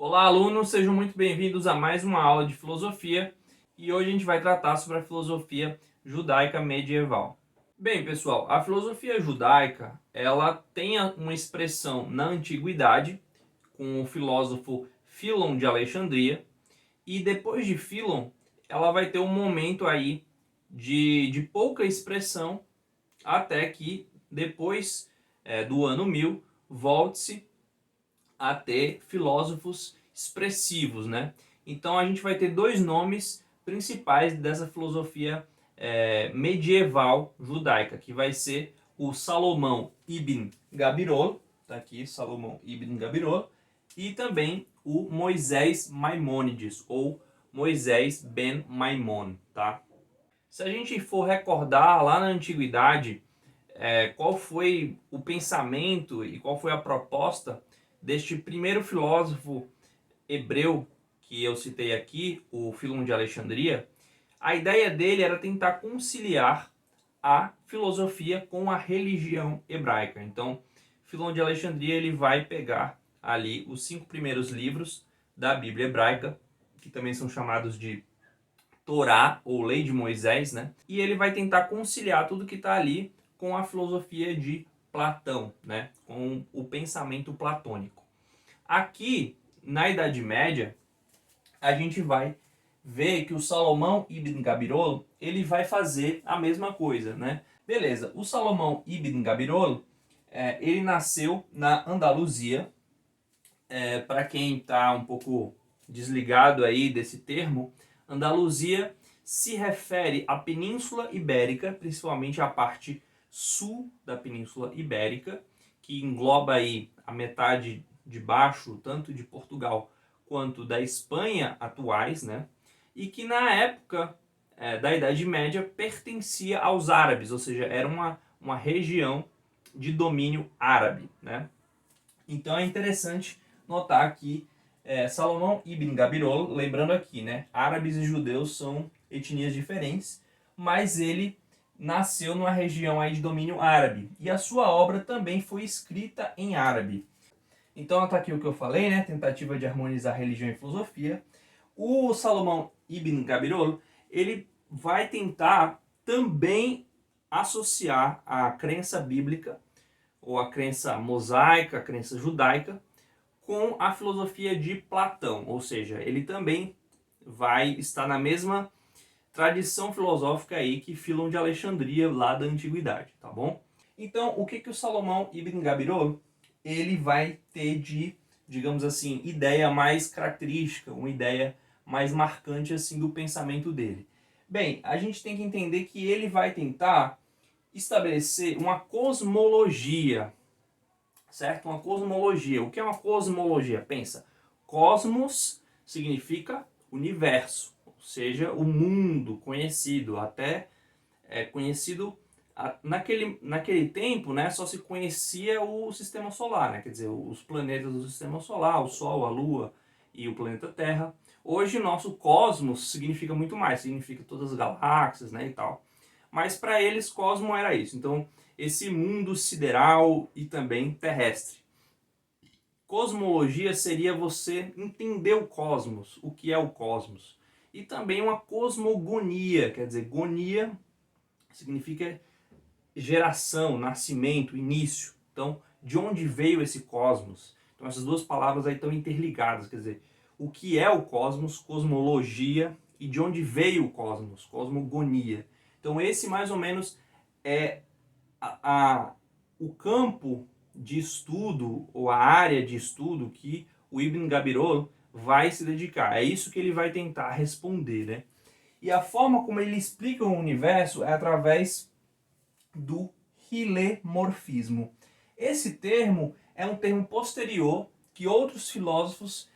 Olá, alunos, sejam muito bem-vindos a mais uma aula de filosofia e hoje a gente vai tratar sobre a filosofia judaica medieval. Bem, pessoal, a filosofia judaica, ela tem uma expressão na antiguidade com o filósofo Filon de Alexandria e depois de Filon, ela vai ter um momento aí de pouca expressão até que depois do ano 1000 volte-se a ter filósofos expressivos, né? Então a gente vai ter dois nomes principais dessa filosofia medieval judaica, que vai ser o Salomão ibn Gabirol, tá aqui, Salomão ibn Gabirol, e também o Moisés Maimônides, ou Moisés ben Maimon, tá? Se a gente for recordar lá na antiguidade, qual foi o pensamento e qual foi a proposta deste primeiro filósofo hebreu que eu citei aqui, o Filon de Alexandria. A ideia dele era tentar conciliar a filosofia com a religião hebraica. Então, Filon de Alexandria ele vai pegar ali os 5 primeiros livros da Bíblia hebraica, que também são chamados de Torá ou Lei de Moisés, né? E ele vai tentar conciliar tudo que está ali com a filosofia de Platão, né? Com o pensamento platônico. Aqui, na Idade Média, a gente vai ver que o Salomão ibn Gabirolo ele vai fazer a mesma coisa, né? Beleza, o Salomão ibn Gabirolo ele nasceu na Andaluzia. Para quem está um pouco desligado aí desse termo, Andaluzia se refere à Península Ibérica, principalmente à parte sul da Península Ibérica, que engloba aí a metade de baixo, tanto de Portugal quanto da Espanha atuais, né? E que na época da Idade Média pertencia aos árabes, ou seja, era uma região de domínio árabe, né? Então é interessante notar que Salomão ibn Gabirol, lembrando aqui, né, árabes e judeus são etnias diferentes, mas ele nasceu numa região aí de domínio árabe e a sua obra também foi escrita em árabe. Então está aqui o que eu falei, né, tentativa de harmonizar religião e filosofia. O Salomão ibn Gabirol, ele vai tentar também associar a crença bíblica ou a crença mosaica, a crença judaica, com a filosofia de Platão, ou seja, ele também vai estar na mesma tradição filosófica aí que Filon de Alexandria lá da antiguidade, tá bom? Então, o que o Salomão ibn Gabirol ele vai ter de, digamos assim, ideia mais característica, uma ideia mais marcante assim do pensamento dele? Bem, a gente tem que entender que ele vai tentar estabelecer uma cosmologia, certo? Uma cosmologia. O que é uma cosmologia? Pensa, cosmos significa universo, ou seja, o mundo conhecido, até conhecido naquele tempo, né, só se conhecia o sistema solar, né? Quer dizer, os planetas do sistema solar, o Sol, a Lua e o planeta Terra. Hoje, nosso cosmos significa muito mais, significa todas as galáxias, né, e tal. Mas para eles, cosmo era isso. Então, esse mundo sideral e também terrestre. Cosmologia seria você entender o cosmos, o que é o cosmos. E também uma cosmogonia, quer dizer, gonia significa geração, nascimento, início. Então, de onde veio esse cosmos? Então, essas duas palavras aí estão interligadas, quer dizer, o que é o cosmos, cosmologia, e de onde veio o cosmos, cosmogonia. Então, esse mais ou menos é o campo de estudo, ou a área de estudo que o Ibn Gabirol vai se dedicar. É isso que ele vai tentar responder, né? E a forma como ele explica o universo é através do hilemorfismo. Esse termo é um termo posterior que outros filósofos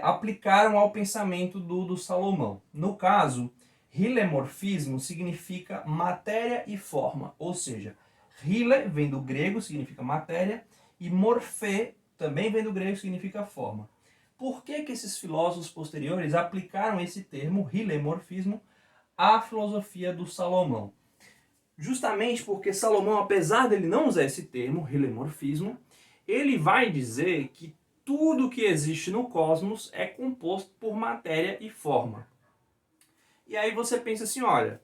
aplicaram ao pensamento do Salomão. No caso, hilemorfismo significa matéria e forma, ou seja, hile vem do grego, significa matéria, e morfê também vem do grego, significa forma. Por que esses filósofos posteriores aplicaram esse termo, hilemorfismo, à filosofia do Salomão? Justamente porque Salomão, apesar dele não usar esse termo, hilemorfismo, ele vai dizer que tudo que existe no cosmos é composto por matéria e forma. E aí você pensa assim, olha,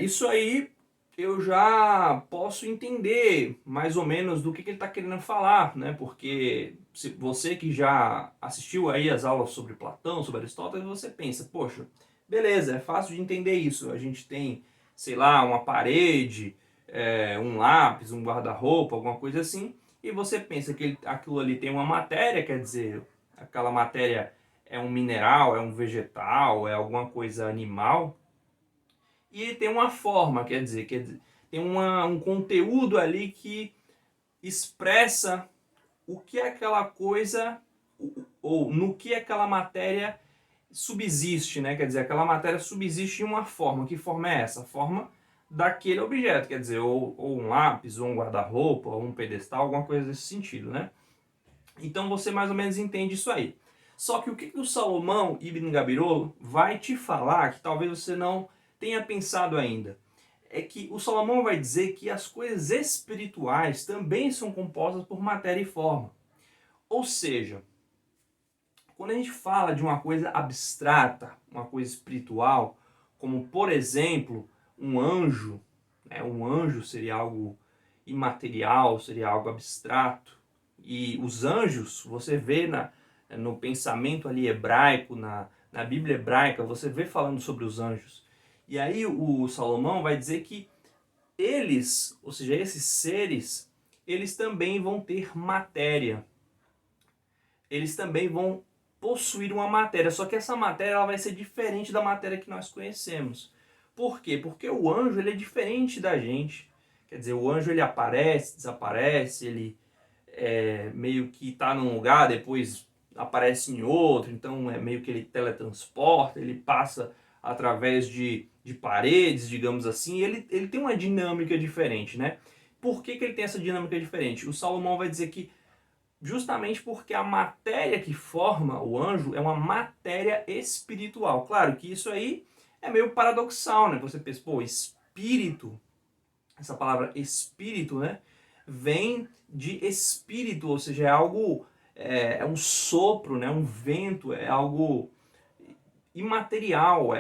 isso aí eu já posso entender mais ou menos do que ele está querendo falar, né? Porque se você que já assistiu aí as aulas sobre Platão, sobre Aristóteles, você pensa, poxa, beleza, é fácil de entender isso. A gente tem, sei lá, uma parede, um lápis, um guarda-roupa, alguma coisa assim, e você pensa que aquilo ali tem uma matéria, quer dizer, aquela matéria é um mineral, é um vegetal, é alguma coisa animal, e ele tem uma forma, quer dizer tem um conteúdo ali que expressa o que aquela coisa, ou no que aquela matéria subsiste, né? Quer dizer, aquela matéria subsiste em uma forma. Que forma é essa? A forma daquele objeto, quer dizer, ou um lápis, ou um guarda-roupa, ou um pedestal, alguma coisa desse sentido, né? Então você mais ou menos entende isso aí. Só que o que o Salomão Ibn Gabirolo vai te falar, que talvez você não tenha pensado ainda, é que o Salomão vai dizer que as coisas espirituais também são compostas por matéria e forma. Ou seja, quando a gente fala de uma coisa abstrata, uma coisa espiritual, como por exemplo um anjo, né? Um anjo seria algo imaterial, seria algo abstrato. E os anjos, você vê no pensamento ali hebraico, na Bíblia hebraica, você vê falando sobre os anjos. E aí o Salomão vai dizer que eles, ou seja, esses seres, eles também vão ter matéria. Eles também vão possuir uma matéria, só que essa matéria ela vai ser diferente da matéria que nós conhecemos. Por quê? Porque o anjo ele é diferente da gente. Quer dizer, o anjo ele aparece, desaparece, ele meio que está num lugar, depois aparece em outro, então é meio que ele teletransporta, ele passa através de paredes, digamos assim, ele tem uma dinâmica diferente, né? Por que ele tem essa dinâmica diferente? O Salomão vai dizer que justamente porque a matéria que forma o anjo é uma matéria espiritual. Claro que isso aí é meio paradoxal, né? Você pensa, pô, espírito, essa palavra espírito, né? Vem de espírito, ou seja, é algo, é um sopro, né? Um vento, é algo imaterial.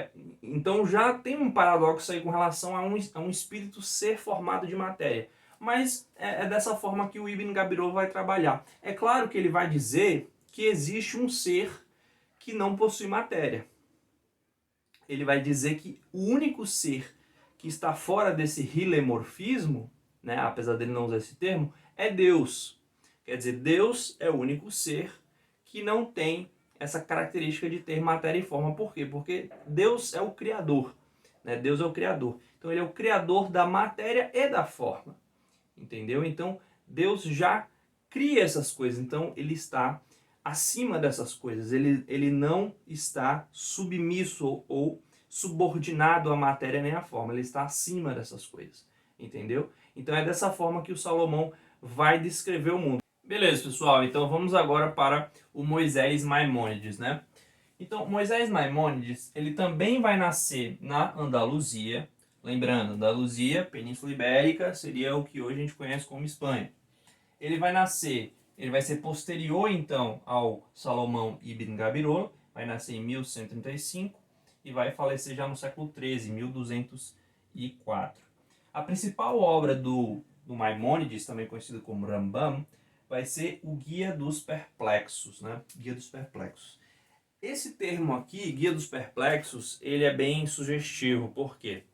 Então já tem um paradoxo aí com relação a um espírito ser formado de matéria. Mas é dessa forma que o Ibn Gabirol vai trabalhar. É claro que ele vai dizer que existe um ser que não possui matéria. Ele vai dizer que o único ser que está fora desse hilemorfismo, né, apesar dele não usar esse termo, é Deus. Quer dizer, Deus é o único ser que não tem essa característica de ter matéria e forma. Por quê? Porque Deus é o Criador. Né? Deus é o Criador. Então ele é o Criador da matéria e da forma. Entendeu? Então Deus já cria essas coisas. Então ele está acima dessas coisas. Ele não está submisso ou subordinado à matéria nem à forma. Ele está acima dessas coisas. Entendeu? Então é dessa forma que o Salomão vai descrever o mundo. Beleza, pessoal. Então vamos agora para o Moisés Maimônides, né? Então, Moisés Maimônides, ele também vai nascer na Andaluzia. Lembrando, Andaluzia, Península Ibérica, seria o que hoje a gente conhece como Espanha. Ele vai ser posterior então ao Salomão Ibn Gabirol, vai nascer em 1135 e vai falecer já no século XIII, 1204. A principal obra do Maimônides, também conhecido como Rambam, vai ser o Guia dos Perplexos, né? Guia dos Perplexos. Esse termo aqui, Guia dos Perplexos, ele é bem sugestivo. Por quê?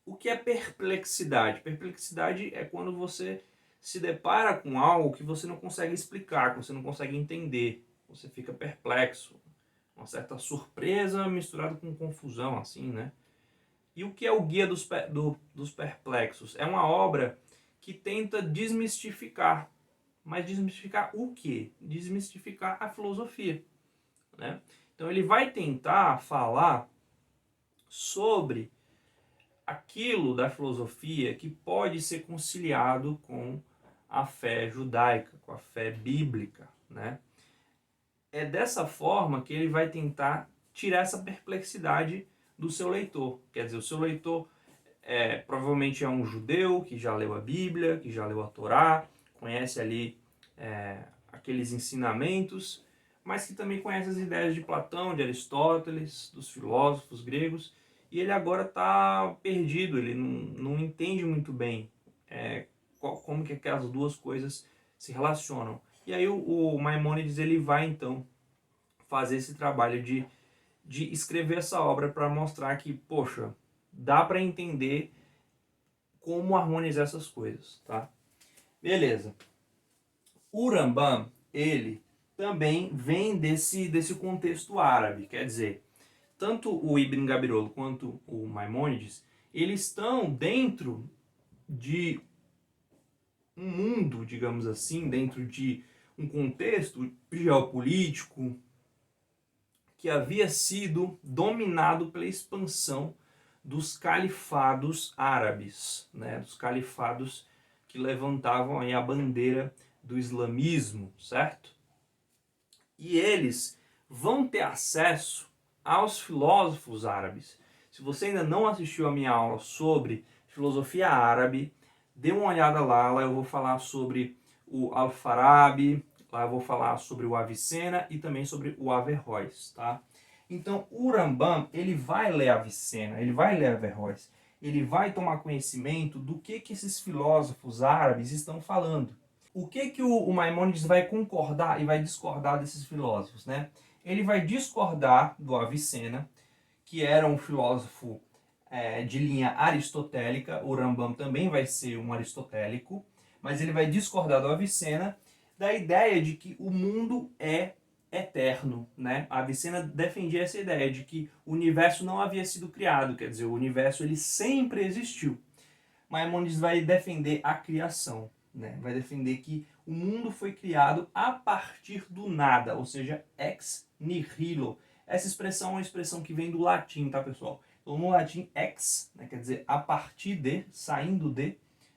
O que é perplexidade? Perplexidade é quando você se depara com algo que você não consegue explicar, que você não consegue entender. Você fica perplexo. Uma certa surpresa misturada com confusão, assim, né? E o que é o Guia dos Perplexos? É uma obra que tenta desmistificar. Mas desmistificar o quê? Desmistificar a filosofia. Né? Então ele vai tentar falar sobre aquilo da filosofia que pode ser conciliado com a fé judaica, com a fé bíblica. Né? É dessa forma que ele vai tentar tirar essa perplexidade do seu leitor. Quer dizer, o seu leitor provavelmente é um judeu que já leu a Bíblia, que já leu a Torá, conhece ali aqueles ensinamentos, mas que também conhece as ideias de Platão, de Aristóteles, dos filósofos gregos, e ele agora está perdido, ele não entende muito bem como que aquelas duas coisas se relacionam. E aí o Maimônides ele vai então fazer esse trabalho de escrever essa obra para mostrar que, poxa, dá para entender como harmonizar essas coisas, tá? Beleza. O Rambam, ele também vem desse contexto árabe, quer dizer, tanto o Ibn Gabirolo quanto o Maimônides, eles estão dentro de um mundo, digamos assim, dentro de um contexto geopolítico que havia sido dominado pela expansão dos califados árabes, né? Dos califados que levantavam aí a bandeira do islamismo, certo? E eles vão ter acesso aos filósofos árabes. Se você ainda não assistiu a minha aula sobre filosofia árabe, dê uma olhada lá eu vou falar sobre o Al-Farabi, lá eu vou falar sobre o Avicena e também sobre o Averroes, tá? Então, o Rambam, ele vai ler Avicena, ele vai ler Averroes, ele vai tomar conhecimento do que esses filósofos árabes estão falando. O que o Maimônides vai concordar e vai discordar desses filósofos, né? Ele vai discordar do Avicena, que era um filósofo de linha aristotélica. O Rambam também vai ser um aristotélico, mas ele vai discordar do Avicena da ideia de que o mundo é eterno, né? A Avicena defendia essa ideia de que o universo não havia sido criado, quer dizer, o universo ele sempre existiu. Maimônides vai defender a criação, né? Vai defender que o mundo foi criado a partir do nada, ou seja, ex nihilo. Essa expressão é uma expressão que vem do latim, tá, pessoal? Então, no latim, ex, né, quer dizer a partir de, saindo de,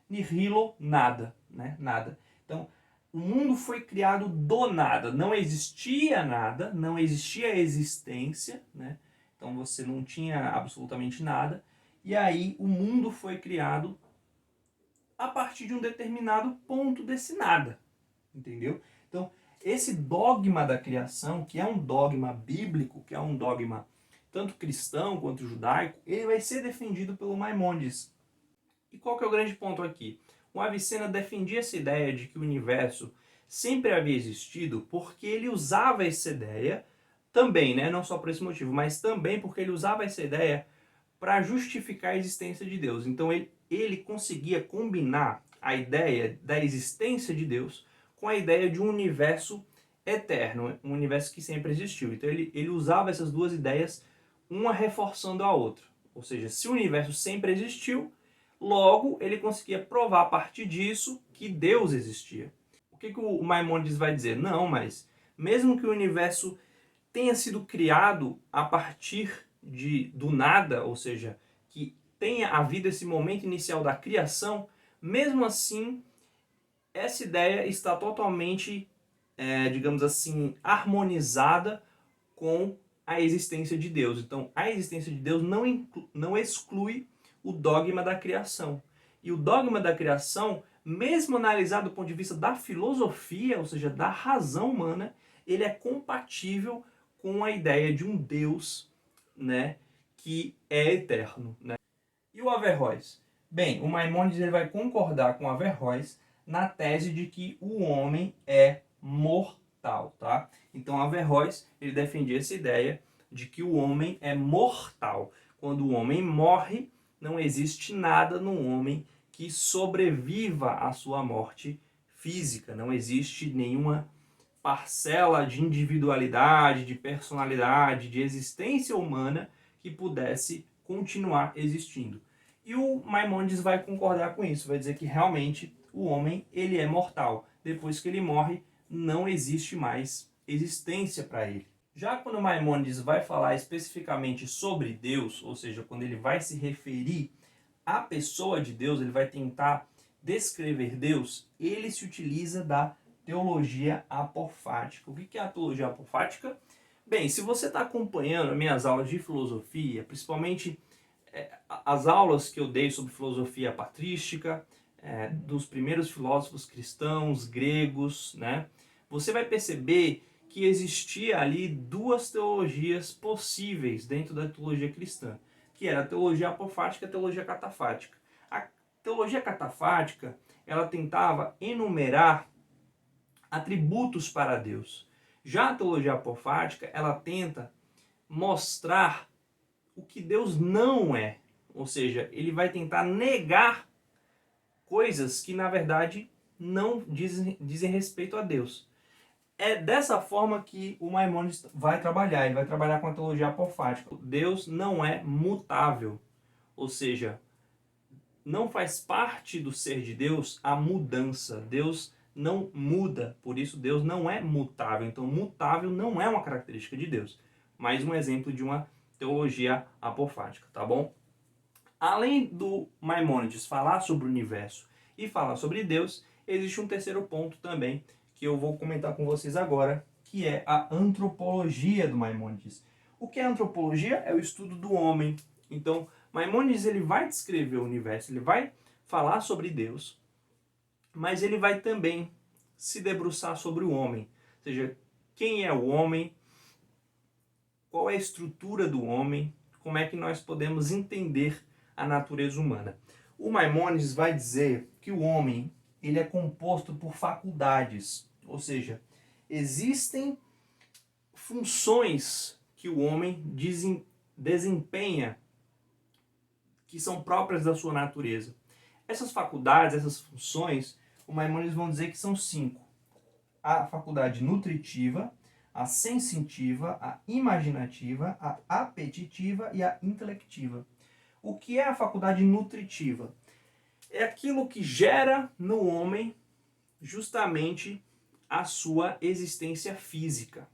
nihilo, nada, né? Nada. Então, o mundo foi criado do nada. Não existia nada, não existia existência, né? Então, você não tinha absolutamente nada. E aí, o mundo foi criado a partir de um determinado ponto desse nada, entendeu? Então, esse dogma da criação, que é um dogma bíblico, que é um dogma tanto cristão quanto judaico, ele vai ser defendido pelo Maimônides. E qual que é o grande ponto aqui? O Avicena defendia essa ideia de que o universo sempre havia existido porque ele usava essa ideia também, né? Não só por esse motivo, mas também porque ele usava essa ideia para justificar a existência de Deus. Então ele conseguia combinar a ideia da existência de Deus com a ideia de um universo eterno, um universo que sempre existiu. Então ele usava essas duas ideias, uma reforçando a outra. Ou seja, se o universo sempre existiu, logo ele conseguia provar a partir disso que Deus existia. O que o Maimônides vai dizer? Não, mas mesmo que o universo tenha sido criado a partir do nada, ou seja, que tenha havido esse momento inicial da criação, mesmo assim, essa ideia está totalmente, digamos assim, harmonizada com a existência de Deus. Então, a existência de Deus não exclui o dogma da criação. E o dogma da criação, mesmo analisado do ponto de vista da filosofia, ou seja, da razão humana, ele é compatível com a ideia de um Deus, né, que é eterno, né? E o Averroes? Bem, o Maimônides ele vai concordar com o Averroes na tese de que o homem é mortal, tá? Então Averroes ele defendia essa ideia de que o homem é mortal. Quando o homem morre, não existe nada no homem que sobreviva à sua morte física. Não existe nenhuma parcela de individualidade, de personalidade, de existência humana que pudesse continuar existindo. E o Maimônides vai concordar com isso, vai dizer que realmente o homem ele é mortal. Depois que ele morre, não existe mais existência para ele. Já quando Maimônides vai falar especificamente sobre Deus, ou seja, quando ele vai se referir à pessoa de Deus, ele vai tentar descrever Deus, ele se utiliza da teologia apofática. O que é a teologia apofática? Bem, se você está acompanhando minhas aulas de filosofia, principalmente as aulas que eu dei sobre filosofia patrística, dos primeiros filósofos cristãos, gregos, né? Você vai perceber que existia ali duas teologias possíveis dentro da teologia cristã, que era a teologia apofática e a teologia catafática. A teologia catafática, ela tentava enumerar atributos para Deus. Já a teologia apofática, ela tenta mostrar o que Deus não é. Ou seja, ele vai tentar negar coisas que, na verdade, não dizem respeito a Deus. É dessa forma que o Maimônides vai trabalhar. Ele vai trabalhar com a teologia apofática. Deus não é mutável. Ou seja, não faz parte do ser de Deus a mudança. Deus não muda, por isso Deus não é mutável. Então, mutável não é uma característica de Deus. Mais um exemplo de uma teologia apofática, tá bom? Além do Maimônides falar sobre o universo e falar sobre Deus, existe um terceiro ponto também que eu vou comentar com vocês agora, que é a antropologia do Maimônides. O que é antropologia? É o estudo do homem. Então, Maimônides ele vai descrever o universo, ele vai falar sobre Deus, mas ele vai também se debruçar sobre o homem. Ou seja, quem é o homem, qual é a estrutura do homem, como é que nós podemos entender a natureza humana. O Maimônides vai dizer que o homem ele é composto por faculdades, ou seja, existem funções que o homem desempenha que são próprias da sua natureza. Essas faculdades, essas funções, o Maimônides vão dizer que são 5. A faculdade nutritiva, a sensitiva, a imaginativa, a apetitiva e a intelectiva. O que é a faculdade nutritiva? É aquilo que gera no homem justamente a sua existência física.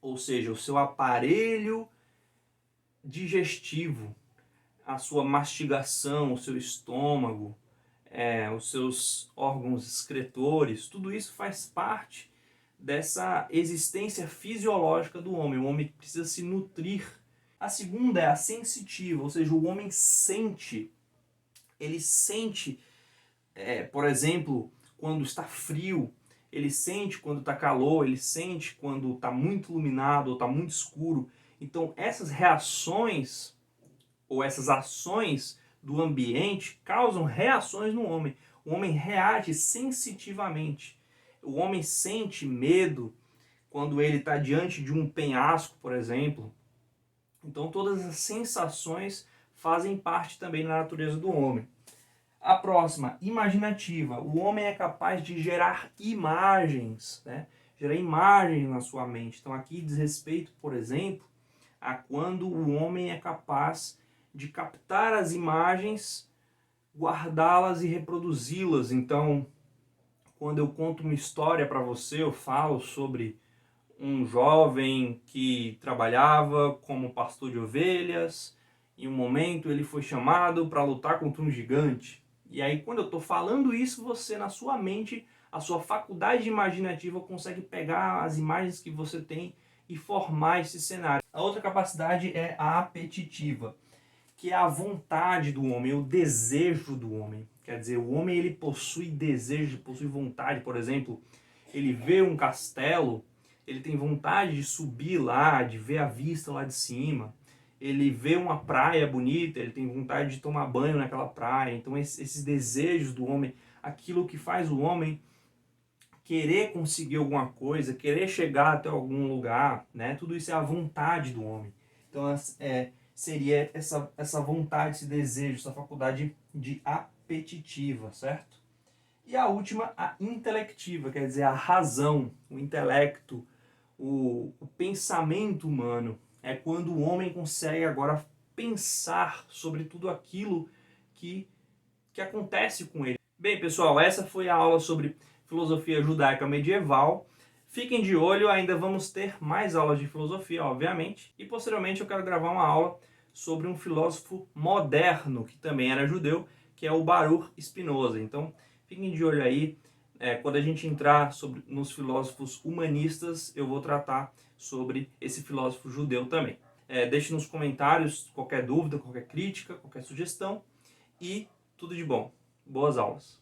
Ou seja, o seu aparelho digestivo, a sua mastigação, o seu estômago, os seus órgãos excretores, tudo isso faz parte dessa existência fisiológica do homem. O homem precisa se nutrir. A segunda é a sensitiva, ou seja, o homem sente. Ele sente, por exemplo, quando está frio, ele sente quando está calor, ele sente quando está muito iluminado ou está muito escuro. Então, essas reações ou essas ações do ambiente causam reações no homem. O homem reage sensitivamente. O homem sente medo quando ele está diante de um penhasco, por exemplo. Então todas as sensações fazem parte também da natureza do homem. A próxima, imaginativa. O homem é capaz de gerar imagens, né? Gerar imagens na sua mente. Então aqui diz respeito, por exemplo, a quando o homem é capaz de captar as imagens, guardá-las e reproduzi-las. Então, quando eu conto uma história para você, eu falo sobre um jovem que trabalhava como pastor de ovelhas. Em um momento ele foi chamado para lutar contra um gigante. E aí quando eu estou falando isso, você na sua mente, a sua faculdade imaginativa consegue pegar as imagens que você tem e formar esse cenário. A outra capacidade é a apetitiva, que é a vontade do homem, o desejo do homem. Quer dizer, o homem ele possui desejo, possui vontade. Por exemplo, ele vê um castelo, ele tem vontade de subir lá, de ver a vista lá de cima. Ele vê uma praia bonita, ele tem vontade de tomar banho naquela praia. Então esses desejos do homem, aquilo que faz o homem querer conseguir alguma coisa, querer chegar até algum lugar, né? Tudo isso é a vontade do homem. Então seria essa vontade, esse desejo, essa faculdade de apetitiva, certo? E a última, a intelectiva, quer dizer, a razão, o intelecto, o pensamento humano. É quando o homem consegue agora pensar sobre tudo aquilo que acontece com ele. Bem, pessoal, essa foi a aula sobre filosofia judaica medieval. Fiquem de olho, ainda vamos ter mais aulas de filosofia, obviamente. E posteriormente eu quero gravar uma aula sobre um filósofo moderno, que também era judeu, que é o Baruch Spinoza. Então, fiquem de olho aí. Quando a gente entrar nos filósofos humanistas, eu vou tratar sobre esse filósofo judeu também. Deixe nos comentários qualquer dúvida, qualquer crítica, qualquer sugestão. E tudo de bom. Boas aulas!